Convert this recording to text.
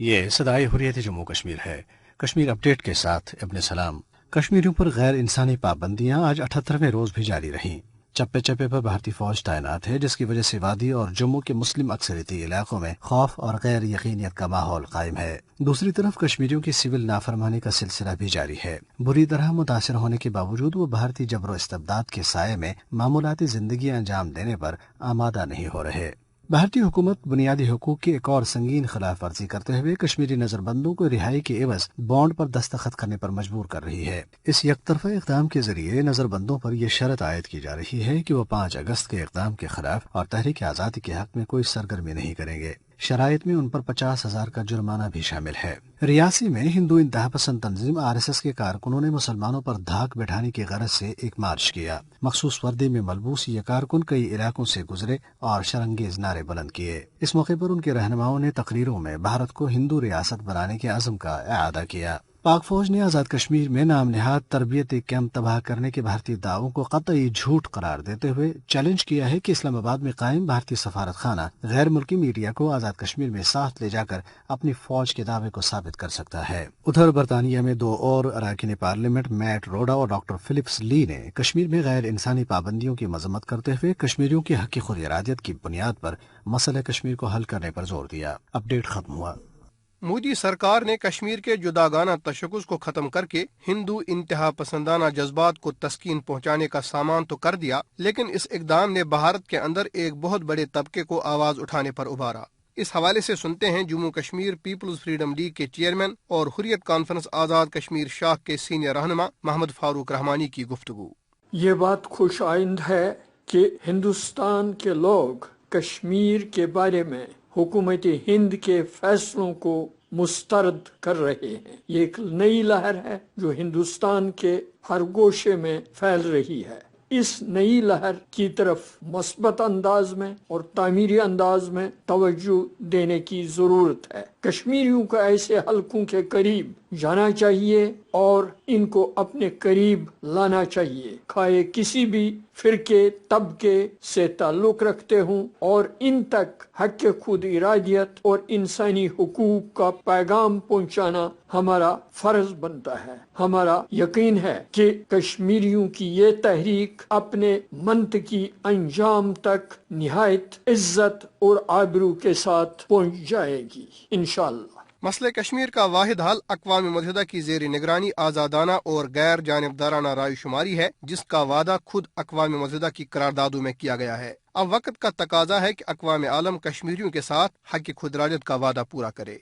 یہ صدائے حریت جموں کشمیر ہے۔ کشمیر اپڈیٹ کے ساتھ ابن سلام۔ کشمیریوں پر غیر انسانی پابندیاں آج 78ویں روز بھی جاری رہیں۔ چپے چپے پر بھارتی فوج تعینات ہے، جس کی وجہ سے وادی اور جموں کے مسلم اکثریتی علاقوں میں خوف اور غیر یقینیت کا ماحول قائم ہے۔ دوسری طرف کشمیریوں کی سول نافرمانی کا سلسلہ بھی جاری ہے۔ بری طرح متاثر ہونے کے باوجود وہ بھارتی جبر و استبداد کے سائے میں معمولاتی زندگی انجام دینے پر آمادہ نہیں ہو رہے۔ بھارتی حکومت بنیادی حقوق کی ایک اور سنگین خلاف ورزی کرتے ہوئے کشمیری نظر بندوں کو رہائی کے عوض بانڈ پر دستخط کرنے پر مجبور کر رہی ہے۔ اس یک طرفہ اقدام کے ذریعے نظر بندوں پر یہ شرط عائد کی جا رہی ہے کہ وہ 5 اگست کے اقدام کے خلاف اور تحریک آزادی کے حق میں کوئی سرگرمی نہیں کریں گے۔ شرائط میں ان پر 50,000 کا جرمانہ بھی شامل ہے۔ ریاسی میں ہندو انتہا پسند تنظیم RSS کے کارکنوں نے مسلمانوں پر دھاک بٹھانے کی غرض سے ایک مارچ کیا۔ مخصوص وردی میں ملبوس یہ کارکن کئی علاقوں سے گزرے اور شرنگیز نعرے بلند کیے۔ اس موقع پر ان کے رہنماؤں نے تقریروں میں بھارت کو ہندو ریاست بنانے کے عزم کا اعادہ کیا۔ پاک فوج نے آزاد کشمیر میں نام نہاد تربیتی کیمپ تباہ کرنے کے بھارتی دعووں کو قطعی جھوٹ قرار دیتے ہوئے چیلنج کیا ہے کہ اسلام آباد میں قائم بھارتی سفارت خانہ غیر ملکی میڈیا کو آزاد کشمیر میں ساتھ لے جا کر اپنی فوج کے دعوے کو ثابت کر سکتا ہے۔ ادھر برطانیہ میں 2 اور اراکین پارلیمنٹ میٹ روڈا اور ڈاکٹر فلپس لی نے کشمیر میں غیر انسانی پابندیوں کی مذمت کرتے ہوئے کشمیریوں کی حقی خود ارادیت کی بنیاد پر مسئلہ کشمیر کو حل کرنے پر زور دیا۔ اپڈیٹ ختم ہوا۔ مودی سرکار نے کشمیر کے جداگانہ تشخص کو ختم کر کے ہندو انتہا پسندانہ جذبات کو تسکین پہنچانے کا سامان تو کر دیا، لیکن اس اقدام نے بھارت کے اندر ایک بہت بڑے طبقے کو آواز اٹھانے پر ابھارا۔ اس حوالے سے سنتے ہیں Jammu Kashmir people's freedom league کے چیئرمین اور حریت کانفرنس آزاد کشمیر شاخ کے سینئر رہنما محمد فاروق رحمانی کی گفتگو۔ یہ بات خوش آئند ہے کہ ہندوستان کے لوگ کشمیر کے بارے میں حکومت ہند کے فیصلوں کو مسترد کر رہے ہیں۔ یہ ایک نئی لہر ہے جو ہندوستان کے ہر گوشے میں پھیل رہی ہے۔ اس نئی لہر کی طرف مثبت انداز میں اور تعمیری انداز میں توجہ دینے کی ضرورت ہے۔ کشمیریوں کو ایسے حلقوں کے قریب جانا چاہیے اور ان کو اپنے قریب لانا چاہیے، خواہ کسی بھی فرقے طبقے سے تعلق رکھتے ہوں، اور ان تک حق خود ارادیت اور انسانی حقوق کا پیغام پہنچانا ہمارا فرض بنتا ہے۔ ہمارا یقین ہے کہ کشمیریوں کی یہ تحریک اپنے منطقی انجام تک نہایت عزت اور آبرو کے ساتھ پہنچ جائے گی انشاءاللہ۔ مسئلہ کشمیر کا واحد حل اقوام متحدہ کی زیر نگرانی آزادانہ اور غیر جانبدارانہ رائے شماری ہے، جس کا وعدہ خود اقوام متحدہ کی قراردادوں میں کیا گیا ہے۔ اب وقت کا تقاضا ہے کہ اقوام عالم کشمیریوں کے ساتھ حق خود ارادیت کا وعدہ پورا کرے۔